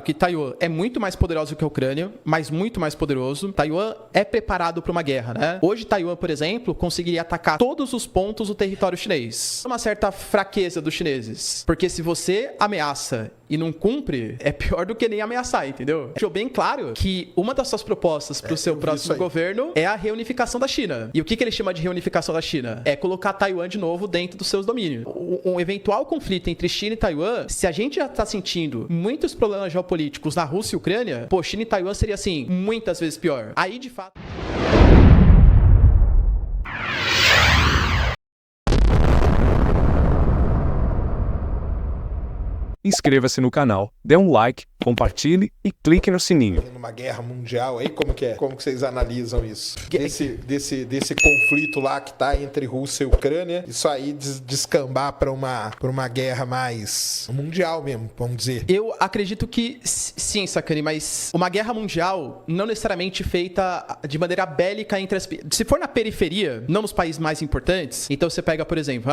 que Taiwan é muito mais poderoso que a Ucrânia, mas muito mais poderoso. Taiwan é preparado para uma guerra, né? Hoje, Taiwan, por exemplo, conseguiria atacar todos os pontos do território chinês. Uma certa fraqueza dos chineses. Porque se você ameaça e não cumpre, é pior do que nem ameaçar, entendeu? Deixou bem claro que uma das suas propostas para o seu próximo governo é a reunificação da China. E o que ele chama de reunificação da China? É colocar Taiwan de novo dentro dos seus domínios. Um eventual conflito entre China e Taiwan, se a gente já está sentindo muitos problemas geopolíticos na Rússia e Ucrânia, pô, China e Taiwan seria, assim, muitas vezes pior. Aí, de fato... Inscreva-se no canal, dê um like, compartilhe e clique no sininho. Numa guerra mundial aí, como que é? Como que vocês analisam isso? Desse conflito lá que tá entre Rússia e Ucrânia, isso aí descambar para uma guerra mais mundial mesmo, vamos dizer. Eu acredito que sim, Sakane, mas uma guerra mundial não necessariamente feita de maneira bélica entre as... Se for na periferia, não nos países mais importantes, então você pega, por exemplo,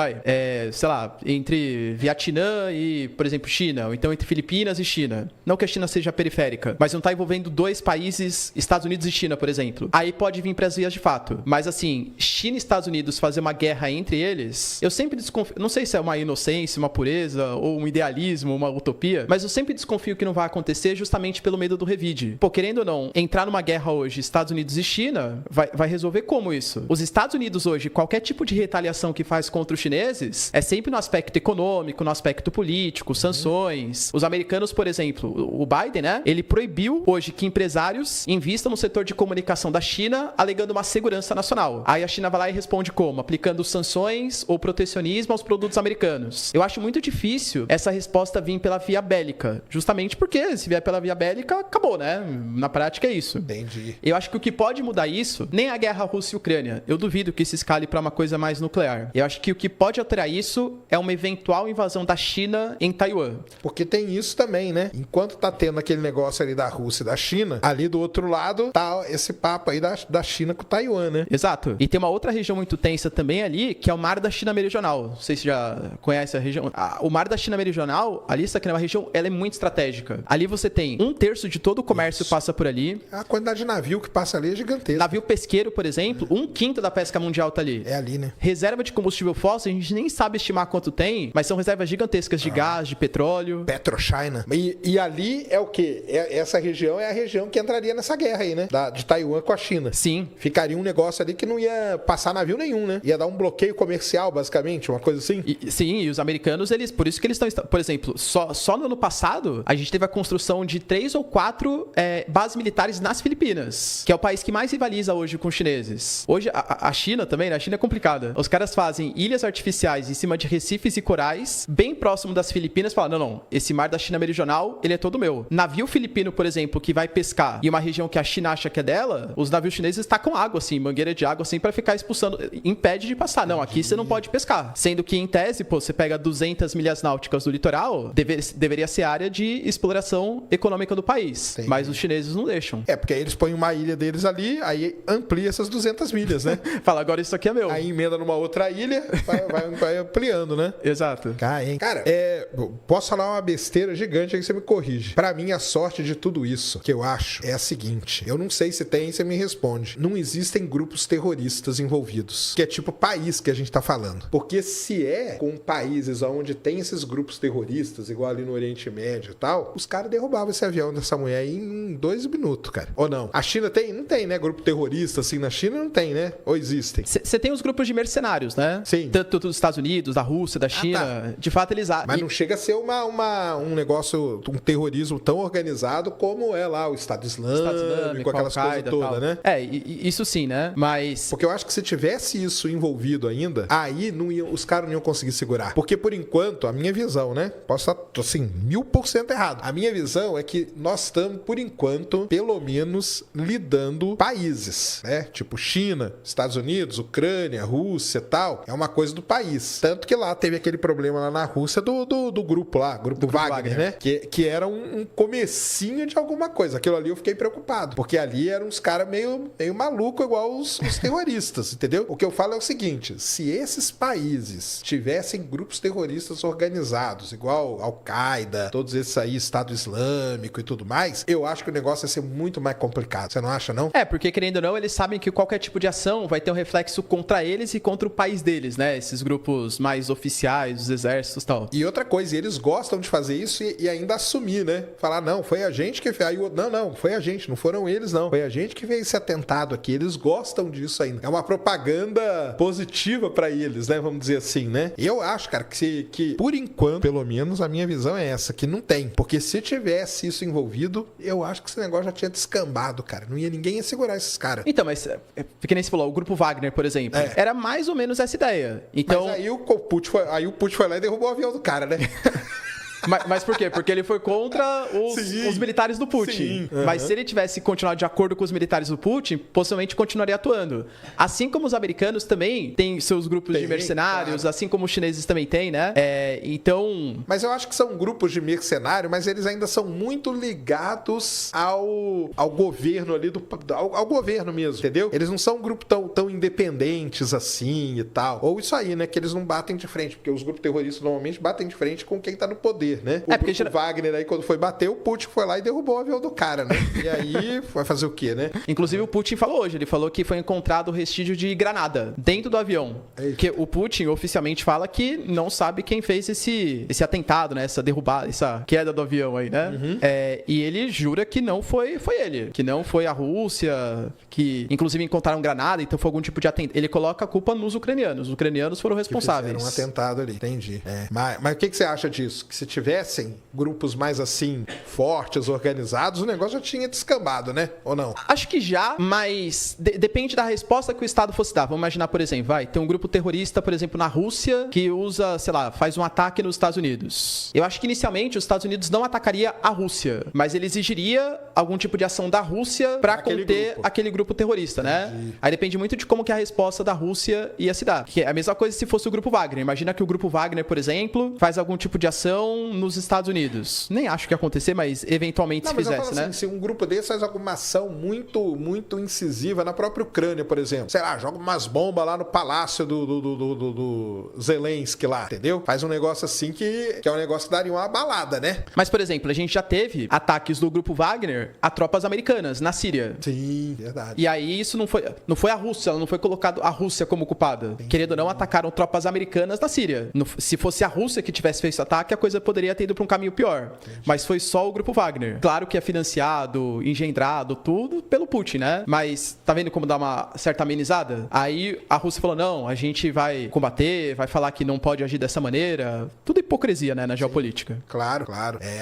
sei lá, entre Vietnã e, por exemplo, China, ou então entre Filipinas e China. Não que a China seja periférica, mas não está envolvendo dois países, Estados Unidos e China, por exemplo. Aí pode vir para as vias de fato. Mas assim, China e Estados Unidos fazer uma guerra entre eles, eu sempre desconfio, não sei se é uma inocência, uma pureza, ou um idealismo, uma utopia, mas eu sempre desconfio que não vai acontecer justamente pelo medo do revide. Pô, querendo ou não, entrar numa guerra hoje, Estados Unidos e China, vai resolver como isso? Os Estados Unidos hoje, qualquer tipo de retaliação que faz contra os chineses, é sempre no aspecto econômico, no aspecto político, sanções. Os americanos, por exemplo, o Biden, né? Ele proibiu hoje que empresários invistam no setor de comunicação da China, alegando uma segurança nacional. Aí a China vai lá e responde como? Aplicando sanções ou protecionismo aos produtos americanos. Eu acho muito difícil essa resposta vir pela via bélica, justamente porque se vier pela via bélica, acabou, né? Na prática é isso. Entendi. Eu acho que o que pode mudar isso, nem a guerra Rússia e Ucrânia. Eu duvido que se escale para uma coisa mais nuclear. Eu acho que o que pode alterar isso é uma eventual invasão da China em Taiwan. Porque tem isso também, né? Enquanto tá tendo aquele negócio ali da Rússia e da China, ali do outro lado tá esse papo aí da China com Taiwan, né? Exato. E tem uma outra região muito tensa também ali, que é o Mar da China Meridional. Não sei se já conhece a região. O Mar da China Meridional, ali, isso aqui é uma região, ela é muito estratégica. Ali você tem 1/3 de todo o comércio passa por ali. A quantidade de navio que passa ali é gigantesca. Navio pesqueiro, por exemplo, 1/5 da pesca mundial tá ali. É ali, né? Reserva de combustível fóssil, a gente nem sabe estimar quanto tem, mas são reservas gigantescas de gás, de petróleo. PetroChina. E ali é o quê? Essa região é a região que entraria nessa guerra aí, né? De Taiwan com a China. Sim. Ficaria um negócio ali que não ia passar navio nenhum, né? Ia dar um bloqueio comercial, basicamente, uma coisa assim. Sim, e os americanos, por isso que eles estão... Por exemplo, só no ano passado, a gente teve a construção de 3 ou 4 bases militares nas Filipinas, que é o país que mais rivaliza hoje com os chineses. Hoje, a China também, né? A China é complicada. Os caras fazem ilhas artificiais em cima de recifes e corais, bem próximo das Filipinas, falam, não, esse mar da China Meridional, ele é todo meu. Navio filipino, por exemplo, que vai pescar em uma região que a China acha que é dela, os navios chineses tacam água, assim, mangueira de água, assim, pra ficar expulsando, impede de passar. Não, aqui você não pode pescar. Sendo que, em tese, pô, você pega 200 milhas náuticas do litoral, deveria ser área de exploração econômica do país. Entendi. Mas os chineses não deixam. Porque aí eles põem uma ilha deles ali, aí amplia essas 200 milhas, né? Fala, agora isso aqui é meu. Aí emenda numa outra ilha, vai ampliando, né? Exato. Cara, posso falar uma besteira gigante aí que você me corrige. Pra mim, a sorte de tudo isso, que eu acho, é a seguinte. Eu não sei se tem, você me responde. Não existem grupos terroristas envolvidos. Que é tipo país que a gente tá falando. Porque se é com países onde tem esses grupos terroristas, igual ali no Oriente Médio e tal, os caras derrubavam esse avião dessa mulher aí em 2 minutos, cara. Ou não? A China tem? Não tem, né? Grupo terrorista assim na China não tem, né? Ou existem? Você tem os grupos de mercenários, né? Sim. Tanto dos Estados Unidos, da Rússia, da China. Tá. De fato, eles... Mas não chega a ser um negócio, um terrorismo tão organizado como é lá o Estado Islâmico, aquelas coisas todas, né? Isso sim, né? Mas... Porque eu acho que se tivesse isso envolvido ainda, aí os caras não iam conseguir segurar. Porque, por enquanto, a minha visão, né? Posso estar, assim, 1000% errado. A minha visão é que nós estamos, por enquanto, pelo menos, lidando países, né? Tipo China, Estados Unidos, Ucrânia, Rússia e tal. É uma coisa do país. Tanto que lá teve aquele problema lá na Rússia do grupo lá, grupo Wagner, né? Que era um comecinho de alguma coisa. Aquilo ali eu fiquei preocupado, porque ali eram uns caras meio maluco igual os terroristas, entendeu? O que eu falo é o seguinte, se esses países tivessem grupos terroristas organizados, igual Al-Qaeda, todos esses aí, Estado Islâmico e tudo mais, eu acho que o negócio ia ser muito mais complicado. Você não acha, não? Porque querendo ou não, eles sabem que qualquer tipo de ação vai ter um reflexo contra eles e contra o país deles, né? Esses grupos mais oficiais, os exércitos e tal. E outra coisa, eles gostam de fazer isso e ainda assumir, né? Falar, não, foi a gente que fez. Aí o outro, não, foi a gente, não foram eles, não. Foi a gente que fez esse atentado aqui. Eles gostam disso ainda. É uma propaganda positiva pra eles, né? Vamos dizer assim, né? Eu acho, cara, que por enquanto, pelo menos a minha visão é essa, que não tem. Porque se tivesse isso envolvido, eu acho que esse negócio já tinha descambado, cara. Não ia ninguém ia segurar esses caras. Então, mas, porque nem você falou, o grupo Wagner, por exemplo, era mais ou menos essa ideia. Então... Mas aí o Putin foi lá e derrubou o avião do cara, né? Mas por quê? Porque ele foi contra os militares do Putin. Sim. Mas se ele tivesse continuado de acordo com os militares do Putin, possivelmente continuaria atuando. Assim como os americanos também têm seus grupos de mercenários, claro. Assim como os chineses também têm, né? Então... Mas eu acho que são grupos de mercenários, mas eles ainda são muito ligados ao governo ali, ao governo mesmo, entendeu? Eles não são um grupo tão independentes assim e tal. Ou isso aí, né? Que eles não batem de frente, porque os grupos terroristas normalmente batem de frente com quem tá no poder. Né? O Wagner aí, quando foi bater, o Putin foi lá e derrubou o avião do cara, né? E aí, vai fazer o quê, né? Inclusive, o Putin falou hoje, ele falou que foi encontrado restígio de granada dentro do avião. Porque o Putin oficialmente fala que não sabe quem fez esse atentado, né? Essa derrubada, essa queda do avião aí, né? Uhum. E ele jura que não foi ele, que não foi a Rússia, que inclusive encontraram granada, então foi algum tipo de atentado. Ele coloca a culpa nos ucranianos. Os ucranianos foram responsáveis. Era um atentado ali, entendi. Mas o que você acha disso? Que se tivessem grupos mais assim, fortes, organizados, o negócio já tinha descambado, né? Ou não? Acho que já, mas depende da resposta que o Estado fosse dar. Vamos imaginar, por exemplo, tem um grupo terrorista, por exemplo, na Rússia, que usa, sei lá, faz um ataque nos Estados Unidos. Eu acho que inicialmente os Estados Unidos não atacaria a Rússia, mas ele exigiria algum tipo de ação da Rússia para conter aquele grupo terrorista, né? Aí depende muito de como que a resposta da Rússia ia se dar. Que é a mesma coisa se fosse o grupo Wagner. Imagina que o grupo Wagner, por exemplo, faz algum tipo de ação nos Estados Unidos. Nem acho que ia acontecer, mas eventualmente se fizesse, né? Assim, se um grupo desse faz alguma ação muito incisiva na própria Ucrânia, por exemplo. Sei lá, joga umas bombas lá no palácio do Zelensky lá, entendeu? Faz um negócio assim que é um negócio que daria uma balada, né? Mas, por exemplo, a gente já teve ataques do grupo Wagner a tropas americanas na Síria. Sim, verdade. E aí isso não foi a Rússia, ela não foi colocado a Rússia como culpada. Entendi. Querendo ou não, atacaram tropas americanas na Síria. Se fosse a Rússia que tivesse feito esse ataque, a coisa poderia ter ido para um caminho pior. Entendi. Mas foi só o grupo Wagner. Claro que é financiado, engendrado, tudo pelo Putin, né? Mas tá vendo como dá uma certa amenizada? Aí a Rússia falou, não, a gente vai combater, vai falar que não pode agir dessa maneira. Tudo hipocrisia, né, na geopolítica. Claro.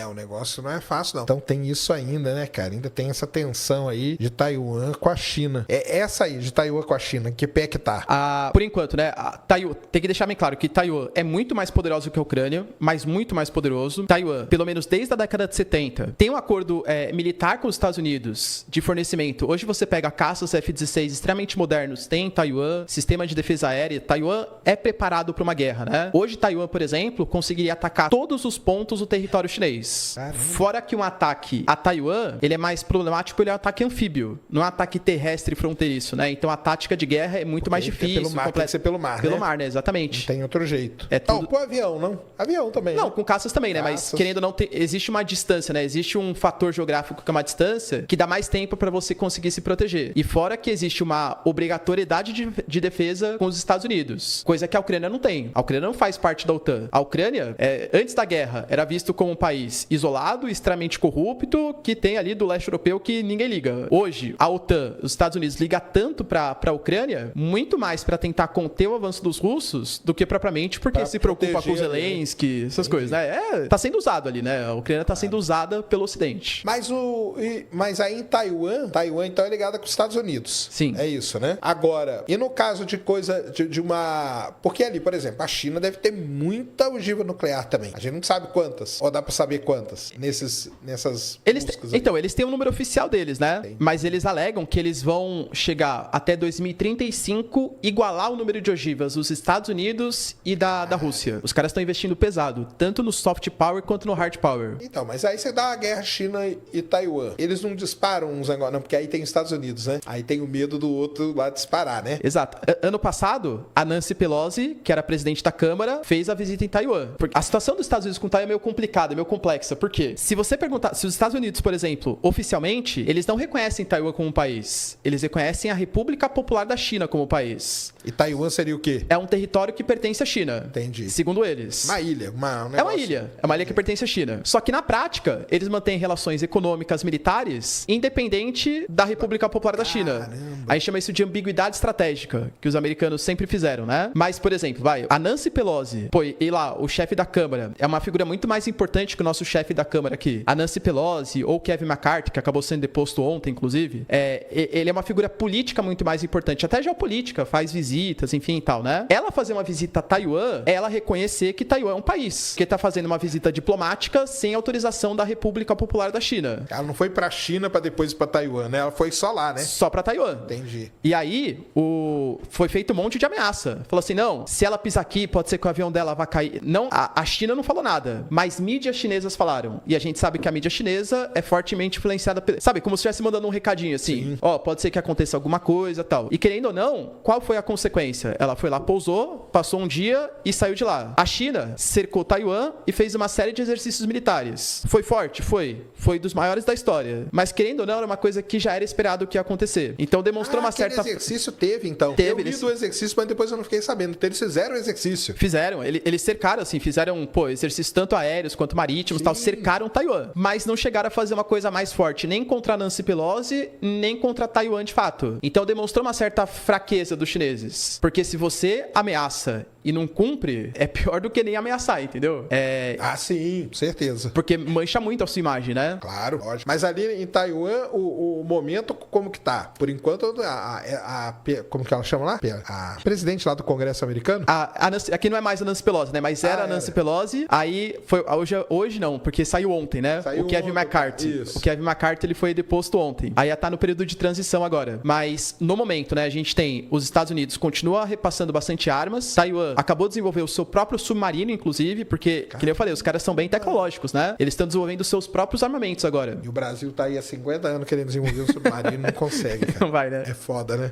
O negócio não é fácil, não. Então tem isso ainda, né, cara? Ainda tem essa tensão aí de Taiwan com a China. É essa aí, de Taiwan com a China. Que pé que tá? Por enquanto, né? Taiwan, tem que deixar bem claro que Taiwan é muito mais poderoso que a Ucrânia, mas muito mais poderoso. Taiwan, pelo menos desde a década de 70, tem um acordo militar com os Estados Unidos de fornecimento. Hoje você pega caças F-16 extremamente modernos, tem em Taiwan, sistema de defesa aérea. Taiwan é preparado para uma guerra, né? Hoje Taiwan, por exemplo, conseguiria atacar todos os pontos do território chinês. Caramba. Fora que um ataque a Taiwan, ele é mais problemático, ele é um ataque anfíbio, não é um ataque terrestre fronteiriço, né? Então a tática de guerra é muito mais difícil. Tem que ser pelo mar, Pelo mar, né? Exatamente. Não tem outro jeito. Tudo... com avião, não? Avião também. Não, com caças também, né? Mas querendo ou não, existe uma distância, né? Existe um fator geográfico que é uma distância que dá mais tempo para você conseguir se proteger. E fora que existe uma obrigatoriedade de defesa com os Estados Unidos, coisa que a Ucrânia não tem. A Ucrânia não faz parte da OTAN. A Ucrânia, antes da guerra, era visto como um país isolado, extremamente corrupto, que tem ali do leste europeu que ninguém liga. Hoje, a OTAN, os Estados Unidos, liga tanto para a Ucrânia, muito mais para tentar conter o avanço dos russos do que propriamente porque pra se preocupa com o Zelensky, essas coisas, né? Tá sendo usado ali, né? A Ucrânia tá sendo usada pelo Ocidente. Mas aí em Taiwan então é ligada com os Estados Unidos. Sim. É isso, né? Agora, e no caso de coisa de uma... Porque ali, por exemplo, a China deve ter muita ogiva nuclear também. A gente não sabe quantas, ou dá pra saber quantas, nessas buscas. Então, eles têm um número oficial deles, né? Entendi. Mas eles alegam que eles vão chegar até 2035 igualar o número de ogivas dos Estados Unidos e da Rússia. Os caras estão investindo pesado, tanto no soft power quanto no hard power. Então, mas aí você dá uma guerra China e Taiwan. Eles não disparam uns negócios, não, porque aí tem Estados Unidos, né? Aí tem o medo do outro lá disparar, né? Exato. Ano passado, a Nancy Pelosi, que era presidente da Câmara, fez a visita em Taiwan. Porque a situação dos Estados Unidos com Taiwan é meio complicada, é meio complexa. Por quê? Se você perguntar, se os Estados Unidos, por exemplo, oficialmente, eles não reconhecem Taiwan como um país. Eles reconhecem a República Popular da China como país. E Taiwan seria o quê? É um território que pertence à China. Entendi. Segundo eles. Uma ilha. É uma ilha. É uma ilha que pertence à China. Só que na prática, eles mantêm relações econômicas, militares, independente da República Popular da China. Caramba. A gente chama isso de ambiguidade estratégica, que os americanos sempre fizeram, né? Mas, por exemplo, a Nancy Pelosi, e lá, o chefe da Câmara, é uma figura muito mais importante que o nosso chefe da Câmara aqui. A Nancy Pelosi, ou Kevin McCarthy, que acabou sendo deposto ontem, inclusive, ele é uma figura política muito mais importante, até geopolítica, faz visitas, enfim e tal, né? Ela fazer uma visita a Taiwan, é ela reconhecer que Taiwan é um país, que tá fazendo uma visita diplomática sem autorização da República Popular da China. Ela não foi pra China pra depois ir pra Taiwan, né? Ela foi só lá, né? Só pra Taiwan. Entendi. E aí, foi feito um monte de ameaça. Falou assim, não, se ela pisar aqui, pode ser que o avião dela vá cair. Não, a China não falou nada, mas mídias chinesas falaram. E a gente sabe que a mídia chinesa é fortemente influenciada sabe, como se estivesse mandando um recadinho assim. Ó, pode ser que aconteça alguma coisa, tal. E querendo ou não, qual foi a consequência? Ela foi lá, pousou, passou um dia e saiu de lá. A China cercou Taiwan e fez uma série de exercícios militares. Foi forte? Foi. Foi dos maiores da história. Mas querendo ou não, era uma coisa que já era esperado que ia acontecer. Então demonstrou uma certa... exercício teve, então. Teve, eu li do exercício, mas depois eu não fiquei sabendo. Então eles fizeram o exercício. Fizeram. Eles cercaram, assim, fizeram, exercícios tanto aéreos quanto marítimos, tal, cercaram Taiwan. Mas não chegaram a fazer uma coisa mais forte, nem contra a Nancy Pelosi, nem contra Taiwan de fato. Então demonstrou uma certa fraqueza dos chineses. Porque se você ameaça e não cumpre, é pior do que nem ameaçar, entendeu? Ah, sim, certeza. Porque mancha muito a sua imagem, né? Claro, lógico. Mas ali em Taiwan, o momento, como que tá? Por enquanto, como que ela chama lá? A presidente lá do Congresso americano? Aqui não é mais a Nancy Pelosi, né? Mas era a Nancy Pelosi. Aí, hoje não, porque saiu ontem, né? Saiu o Kevin ontem, McCarthy. isso. O Kevin McCarthy, ele foi deposto ontem. Aí tá no período de transição agora. Mas, no momento, né? A gente tem os Estados Unidos continua repassando bastante armas. Taiwan acabou de desenvolver o seu próprio submarino, inclusive, porque, que nem eu falei, os caras são bem tecnológicos, né? Eles estão desenvolvendo os seus próprios armamentos agora. E o Brasil tá aí há 50 anos querendo desenvolver um submarino e não consegue, cara. Não vai, né? É foda, né?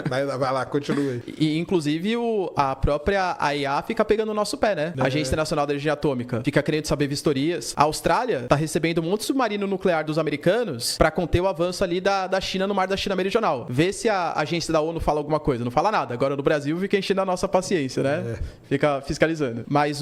Vai lá, continua aí. E, inclusive, a própria AIA fica pegando o nosso pé, né? A Agência Internacional de Energia Atômica fica querendo saber vistorias. A Austrália tá recebendo um monte de submarino nuclear dos americanos pra conter o avanço ali da China no mar da China Meridional. Vê se a agência da ONU fala alguma coisa. Não fala nada. Agora, no Brasil, fica enchendo a nossa paciência, né? Fica fiscalizando. Mas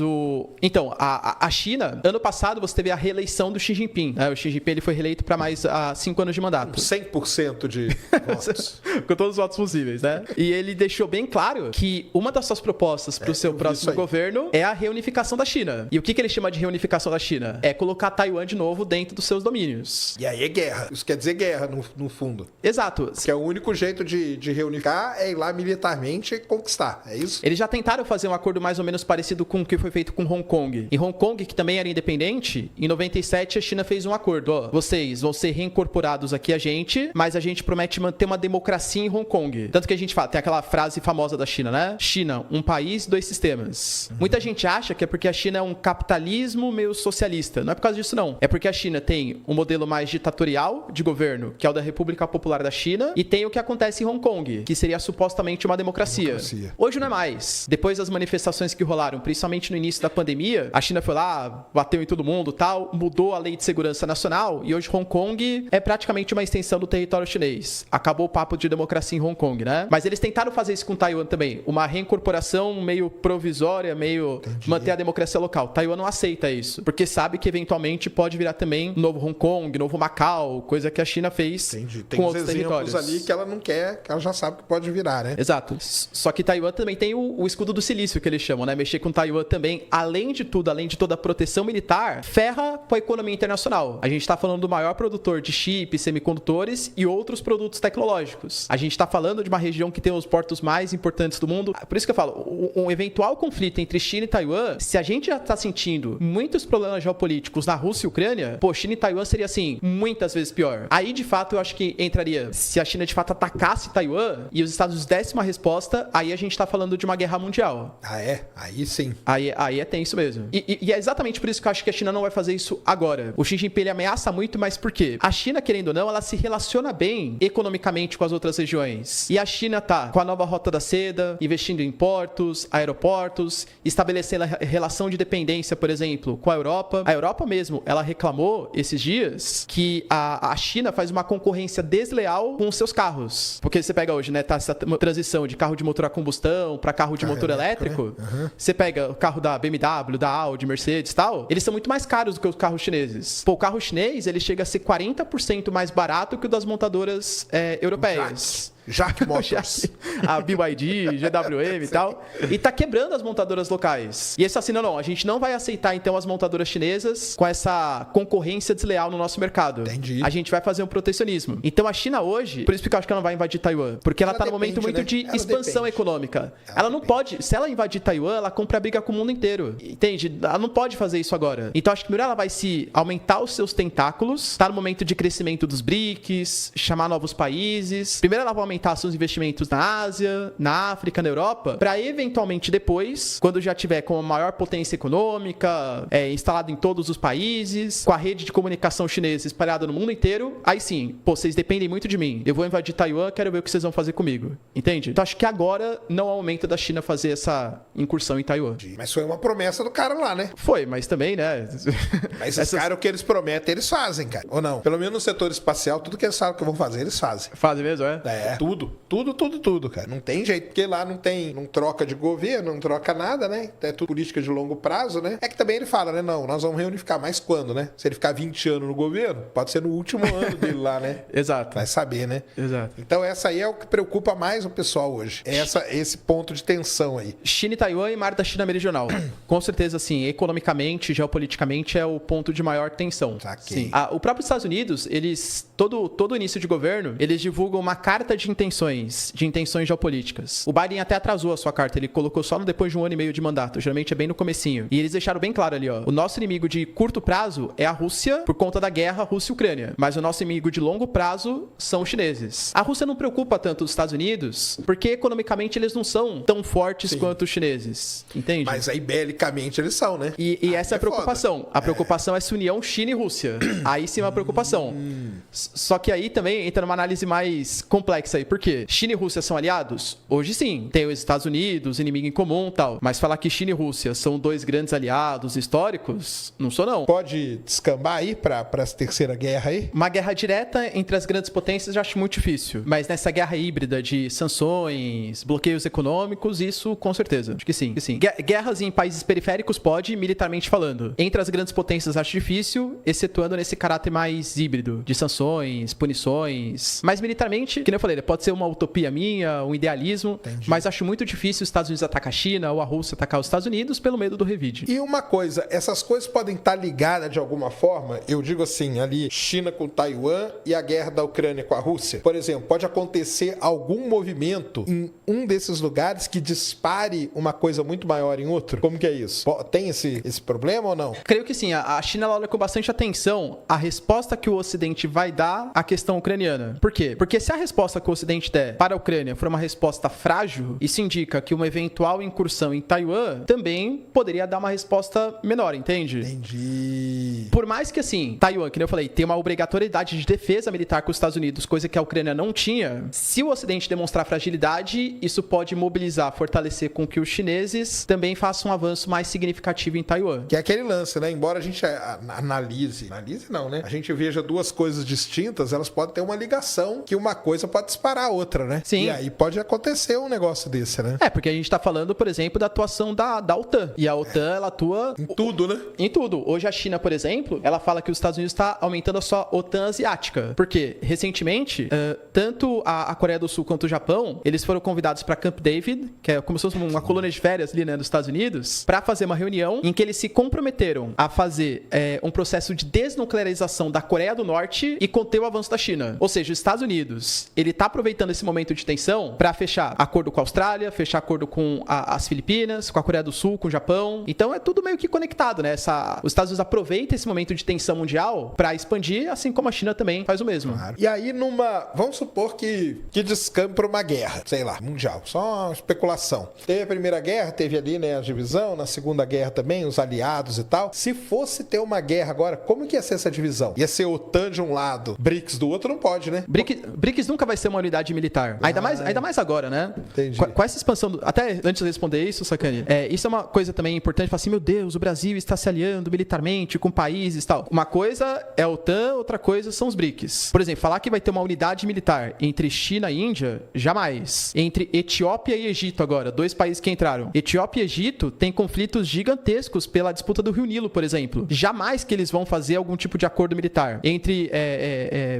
Então, a China, ano passado, você teve a reeleição do Xi Jinping, né? O Xi Jinping, ele foi reeleito pra mais 5 anos de mandato. 100% de votos. Com todos os votos possíveis, né? E ele deixou bem claro que uma das suas propostas pro seu próximo governo é a reunificação da China. E o que ele chama de reunificação da China? É colocar Taiwan de novo dentro dos seus domínios. E aí é guerra. Isso quer dizer guerra, no fundo. Exato. Que é o único jeito de reunificar é ir lá militarmente e conquistar. É isso? Eles já tentaram fazer um acordo mais ou menos parecido com o que foi feito com Hong Kong. Em Hong Kong, que também era independente, em 97 a China fez um acordo. Ó, vocês vão ser reincorporados aqui a gente, mas a gente promete manter uma democracia em Hong Kong. Tanto que a gente fala, tem aquela frase famosa da China, né? China, um país, 2 sistemas. Muita gente acha que é porque a China é um capitalismo meio socialista. Não é por causa disso, não. É porque a China tem um modelo mais ditatorial de governo, que é o da República Popular da China, e tem o que acontece em Hong Kong, que seria supostamente uma democracia. Hoje não é mais. Depois das manifestações que rolaram, principalmente no início da pandemia, a China foi lá, bateu em todo mundo, tal, mudou a lei de segurança nacional, e hoje Hong Kong é praticamente uma extensão do território chinês. Acabou o papo de democracia em Hong Kong, né? Mas eles tentaram fazer isso com Taiwan também. Uma reincorporação meio provisória, meio manter a democracia local. Taiwan não aceita isso, porque sabe que eventualmente pode virar também novo Hong Kong, novo Macau, coisa que a China fez com outros territórios. Tem ali que ela não quer, que ela já sabe que pode virar, né? Exato. Só que Taiwan também tem o escudo do silício, que eles chamam, né? Mexer com Taiwan também, além de tudo, além de toda a proteção militar, ferra com a economia internacional. A gente tá falando do maior produtor de chips, semicondutores e outros produtos tecnológicos. A gente tá falando de uma região que tem os portos mais importantes do mundo. Por isso que eu falo, um eventual conflito entre China e Taiwan, se a gente já tá sentindo muitos problemas geopolíticos na Rússia e Ucrânia, pô, China e Taiwan seria, assim, muitas vezes pior. Aí, de fato, eu acho que entraria, se a China de fato atacasse Taiwan e os Estados Unidos dessem uma resposta, aí a gente tá falando de uma guerra mundial. mundial. Ah, é? Aí sim. Aí é tenso mesmo. E é exatamente por isso que eu acho que a China não vai fazer isso agora. O Xi Jinping ele ameaça muito, mas por quê? A China, querendo ou não, ela se relaciona bem economicamente com as outras regiões. E a China tá com a nova Rota da Seda, investindo em portos, aeroportos, estabelecendo a relação de dependência, por exemplo, com a Europa. A Europa mesmo, ela reclamou esses dias que a China faz uma concorrência desleal com os seus carros. Porque você pega hoje, né, tá essa transição de carro de motor a combustão para carro de motor elétrico. Né? Uhum. Você pega o carro da BMW, da Audi, Mercedes e tal, eles são muito mais caros do que os carros chineses. Pô, o carro chinês, ele chega a ser 40% mais barato que o das montadoras europeias. Jack Motors. A BYD, GWM e tal. E tá quebrando as montadoras locais. E esse assim, não, a gente não vai aceitar então as montadoras chinesas com essa concorrência desleal no nosso mercado. Entendi. A gente vai fazer um protecionismo. Então a China hoje, por isso que eu acho que ela não vai invadir Taiwan, porque ela tá num momento muito de expansão econômica. Ela não pode, se ela invadir Taiwan, ela compra briga com o mundo inteiro. Entende? Ela não pode fazer isso agora. Então acho que primeiro ela vai se aumentar os seus tentáculos, tá no momento de crescimento dos BRICS, chamar novos países. Primeiro ela vai aumentar seus investimentos na Ásia, na África, na Europa, para eventualmente depois, quando já tiver com a maior potência econômica, instalado em todos os países, com a rede de comunicação chinesa espalhada no mundo inteiro, aí sim, pô, vocês dependem muito de mim. Eu vou invadir Taiwan, quero ver o que vocês vão fazer comigo. Entende? Então acho que agora não é o momento da China fazer essa incursão em Taiwan. Mas foi uma promessa do cara lá, né? Foi, mas também, né? Mas esses caras, o que eles prometem, eles fazem, cara. Ou não? Pelo menos no setor espacial, tudo que eles sabem que vão fazer, eles fazem. Fazem mesmo, é? É. Tudo, cara. Não tem jeito, porque lá não troca de governo, não troca nada, né? É tudo política de longo prazo, né? É que também ele fala, né? Não, nós vamos reunificar, mas quando, né? Se ele ficar 20 anos no governo, pode ser no último ano dele lá, né? Exato. Vai saber, né? Exato. Então essa aí é o que preocupa mais o pessoal hoje. Esse ponto de tensão aí. China e Taiwan e mar da China Meridional. Com certeza, assim, economicamente, geopoliticamente, é o ponto de maior tensão. Sim. O próprio Estados Unidos, eles, todo início de governo, eles divulgam uma carta de intenções geopolíticas. O Biden até atrasou a sua carta, ele colocou só depois de 1 ano e meio de mandato, geralmente é bem no comecinho. E eles deixaram bem claro ali, ó, o nosso inimigo de curto prazo é a Rússia, por conta da guerra Rússia e Ucrânia, mas o nosso inimigo de longo prazo são os chineses. A Rússia não preocupa tanto os Estados Unidos, porque economicamente eles não são tão fortes quanto os chineses, entende? Mas aí belicamente eles são, né? E essa é a preocupação. Foda. A preocupação é essa união China e Rússia. Aí sim é uma preocupação. Só que aí também entra numa análise mais complexa aí. Por quê? China e Rússia são aliados? Hoje sim. Tem os Estados Unidos, inimigo em comum e tal. Mas falar que China e Rússia são dois grandes aliados históricos, não sou não. Pode descambar aí pra essa terceira guerra aí? Uma guerra direta entre as grandes potências eu acho muito difícil. Mas nessa guerra híbrida de sanções, bloqueios econômicos, isso com certeza. Acho que sim. Guerras em países periféricos pode, militarmente falando. Entre as grandes potências acho difícil, excetuando nesse caráter mais híbrido, de sanções, punições. Mas militarmente, que nem eu falei, pode ser uma utopia minha, um idealismo, mas acho muito difícil os Estados Unidos atacar a China ou a Rússia atacar os Estados Unidos pelo medo do revide. E uma coisa, essas coisas podem estar ligadas de alguma forma, eu digo assim, ali, China com Taiwan e a guerra da Ucrânia com a Rússia. Por exemplo, pode acontecer algum movimento em um desses lugares que dispare uma coisa muito maior em outro? Como que é isso? Tem esse problema ou não? Creio que sim. A China ela olha com bastante atenção a resposta que o Ocidente vai dar à questão ucraniana. Por quê? Porque se a resposta que o Ocidente der para a Ucrânia for uma resposta frágil, isso indica que uma eventual incursão em Taiwan também poderia dar uma resposta menor, entende? Entendi. Por mais que, assim, Taiwan, que eu falei, tem uma obrigatoriedade de defesa militar com os Estados Unidos, coisa que a Ucrânia não tinha, se o Ocidente demonstrar fragilidade, isso pode mobilizar, fortalecer com que os chineses também façam um avanço mais significativo em Taiwan. Que é aquele lance, né? Embora a gente analise não, né? A gente veja duas coisas distintas, elas podem ter uma ligação que uma coisa pode disparar a outra, né? Sim. E aí pode acontecer um negócio desse, né? Porque a gente tá falando, por exemplo, da atuação da OTAN. E a OTAN, ela atua... Em tudo, né? Em tudo. Hoje a China, por exemplo, ela fala que os Estados Unidos está aumentando a sua OTAN asiática. Porque, recentemente, tanto a Coreia do Sul quanto o Japão, eles foram convidados para Camp David, que é como se fosse uma colônia de férias ali, né, dos Estados Unidos, para fazer uma reunião em que eles se comprometeram a fazer um processo de desnuclearização da Coreia do Norte expandir e conter o avanço da China. Ou seja, os Estados Unidos, ele tá aproveitando esse momento de tensão para fechar acordo com a Austrália, fechar acordo com as Filipinas, com a Coreia do Sul, com o Japão. Então é tudo meio que conectado, né? Os Estados Unidos aproveitam esse momento de tensão mundial para expandir, assim como a China também faz o mesmo. Claro. E aí vamos supor que descampe para uma guerra, sei lá, mundial, só uma especulação. Teve a Primeira Guerra, teve ali, né, a divisão, na Segunda Guerra também, os aliados e tal. Se fosse ter uma guerra agora, como que ia ser essa divisão? Ia ser OTAN de um lado, BRICS do outro, não pode, né? BRICS nunca vai ser uma unidade militar. Ainda mais agora, né? Entendi. Com essa expansão, até antes de responder isso, Sacani, isso é uma coisa também importante, falar assim, meu Deus, o Brasil está se aliando militarmente com países e tal. Uma coisa é a OTAN, outra coisa são os BRICS. Por exemplo, falar que vai ter uma unidade militar entre China e Índia, jamais. Entre Etiópia e Egito agora, 2 países que entraram. Etiópia e Egito têm conflitos gigantescos pela disputa do Rio Nilo, por exemplo. Jamais que eles vão fazer algum tipo de acordo militar. Entre,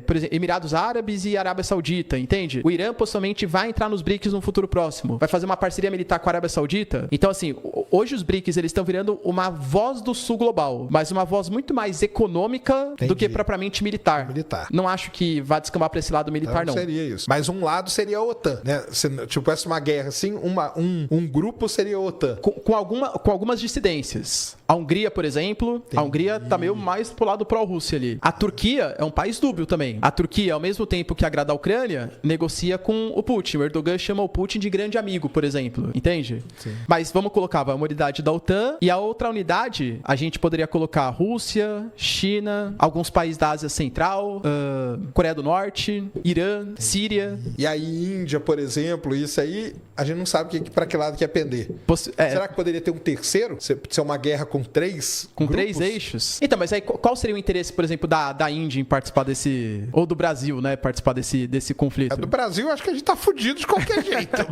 por exemplo, Emirados Árabes e Arábia Saudita, entende? O Irã possivelmente vai entrar nos BRICS no futuro próximo. Vai fazer uma parceria militar com a Arábia Saudita. Então, assim, hoje os BRICS, eles estão virando uma voz do sul global, mas uma voz muito mais econômica do que propriamente militar. Não acho que vá descambar para esse lado militar, não. Seria isso. Mas um lado seria a OTAN, né? Se tivesse uma guerra assim, um grupo seria a OTAN. Com algumas dissidências. A Hungria, por exemplo, a Hungria tá meio mais pro lado pró-Rússia ali. A Turquia é um país dúbio também. A Turquia, ao mesmo tempo que agrada a Ucrânia, negocia com o Putin. O Erdogan chama o Putin de grande amigo, por exemplo. Entende? Sim. Mas vamos colocar uma unidade da OTAN e a outra unidade, a gente poderia colocar Rússia, China, alguns países da Ásia Central, Coreia do Norte, Irã, Síria. E aí Índia, por exemplo, isso aí, a gente não sabe para que lado que ia pender. Será que poderia ter um terceiro? Ser uma guerra com 3 com grupos? 3 eixos? Então, mas aí qual seria o interesse, por exemplo, da Índia em participar desse... Ou do Brasil, né? Participar desse conflito? Do Brasil, acho que a gente tá fudido de qualquer jeito.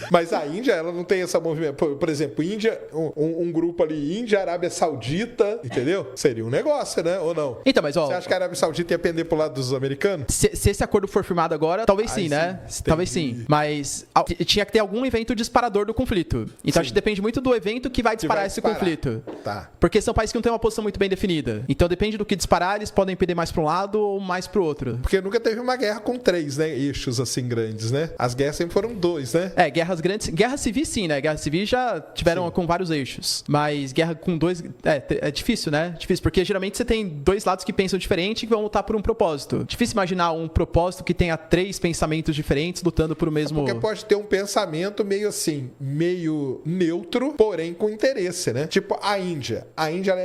Mas a Índia, ela não tem essa movimento. Por exemplo, Índia, um grupo ali, Índia, Arábia Saudita, entendeu? Seria um negócio, né? Ou não? Então, mas ó... Você acha que a Arábia Saudita ia pender pro lado dos americanos? Se esse acordo for firmado agora, talvez sim, né? Talvez sim. Mas tinha que ter algum evento disparador do conflito. Então acho que depende muito do evento que vai disparar esse conflito. Tá. Porque são países que não têm uma posição muito bem definida. Então depende do que disparar, eles podem pender mais para um lado ou mais pro outro. Porque nunca teve uma guerra com 3, né? Eixos assim grandes, né? As guerras sempre foram 2, né? Guerras grandes. Guerra civil sim, né? Guerra civil já tiveram com vários eixos. Mas guerra com 2 é difícil, né? Difícil, porque geralmente você tem 2 lados que pensam diferente e que vão lutar por um propósito. Difícil imaginar um propósito que tenha 3 pensamentos diferentes lutando por o mesmo... Porque pode ter um pensamento meio assim, meio neutro, porém com interesse, né? Tipo a Índia. A Índia,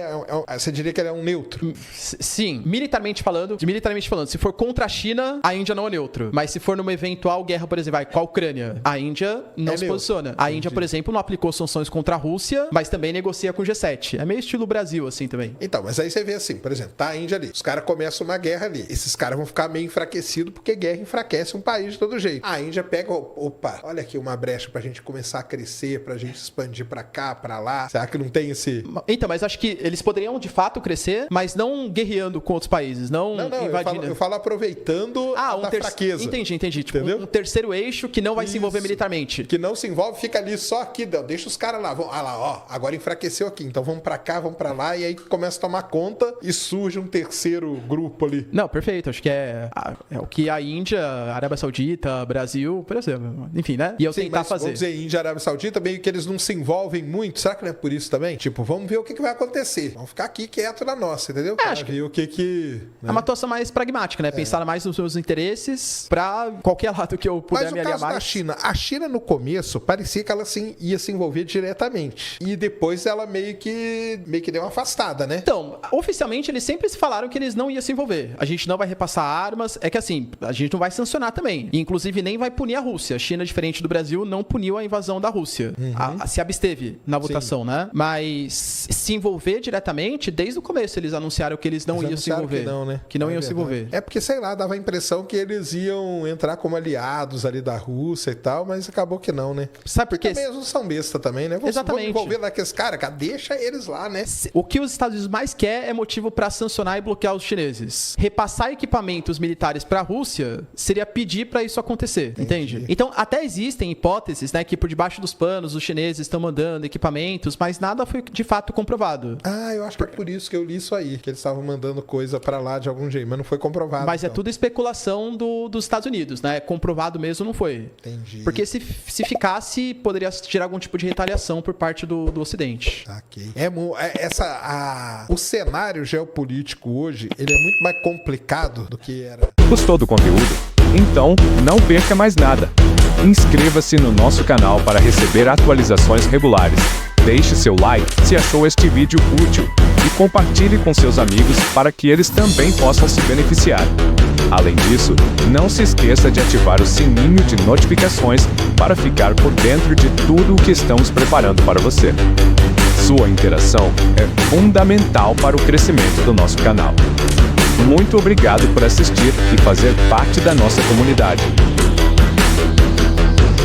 você diria que ela é um neutro? Sim. Militarmente falando, se for contra a China, a Índia não é neutro. Mas se for numa eventual guerra, por exemplo, com a Ucrânia, a Índia não se posiciona. A Índia, por exemplo, não aplicou sanções contra a Rússia, mas também negocia com o G7. É meio estilo Brasil, assim, também. Então, mas aí você vê assim, por exemplo, tá a Índia ali. Os caras começam uma guerra ali. Esses caras vão ficar meio enfraquecidos porque guerra enfraquece um país de todo jeito. A Índia pega, opa, olha aqui uma brecha pra gente começar a crescer, pra gente expandir pra cá, pra lá. Será que não tem esse... Então, mas acho que eles poderiam, de fato, crescer, mas não guerreando com outros países, não invadindo. Eu falo aproveitando a fraqueza. Entendi. Tipo, entendeu? Um terceiro eixo que não vai se envolver militarmente. Que não se envolve, fica ali só aqui, deixa os caras lá. Agora enfraqueceu aqui, então vamos pra cá, vamos pra lá, e aí começa a tomar conta e surge um terceiro grupo ali. Não, perfeito. Acho que é o que a Índia, a Arábia Saudita, Brasil, por exemplo, enfim, né? E eu tentar fazer. Vamos dizer, Índia e Arábia Saudita, meio que eles não se envolvem muito. Será que não é por isso também? Tipo, vamos ver o que vai acontecer. Vamos ficar aqui quieto na nossa, entendeu? Acho que o que... Né? É uma atuação mais pragmática, né? Pensar mais nos meus interesses pra qualquer lado que eu puder me aliar mais. Mas o caso da China, a China no começo parecia que ela ia se envolver diretamente. E depois ela meio que deu uma afastada, né? Então, oficialmente eles sempre falaram que eles não iam se envolver. A gente não vai repassar armas. É que assim, a gente não vai sancionar também. E, inclusive nem vai punir a Rússia. A China, diferente do Brasil, não puniu a invasão da Rússia. Se absteve na votação, né? Mas se envolver diretamente, desde o começo eles anunciaram que eles não iam se envolver. Que não iam se envolver. É porque, sei lá, dava a impressão que eles iam entrar como aliados ali da Rússia e tal, mas acabou que não, né? Sabe por quê? Também eles não são besta também, né? Exatamente. Vamos envolver naqueles caras, deixa eles lá, né? O que os Estados Unidos mais quer é motivo para sancionar e bloquear os chineses. Repassar equipamentos militares para a Rússia seria pedir para isso acontecer, entende? Então, até existem hipóteses, né, que por debaixo dos panos os chineses estão mandando equipamentos, mas nada foi de fato comprovado. Ah, eu acho que é por isso que eu li isso aí, que eles estavam mandando coisa para lá de algum jeito, mas não foi comprovado. Mas então. é tudo especulação dos Estados Unidos, né? Comprovado mesmo não foi. Entendi. Porque se ficasse, poderia gerar algum tipo de retaliação por parte do Ocidente. Ok. O cenário geopolítico hoje, ele é muito mais complicado do que era. Gostou do conteúdo? Então, não perca mais nada. Inscreva-se no nosso canal para receber atualizações regulares. Deixe seu like se achou este vídeo útil e compartilhe com seus amigos para que eles também possam se beneficiar. Além disso, não se esqueça de ativar o sininho de notificações para ficar por dentro de tudo o que estamos preparando para você. Sua interação é fundamental para o crescimento do nosso canal. Muito obrigado por assistir e fazer parte da nossa comunidade.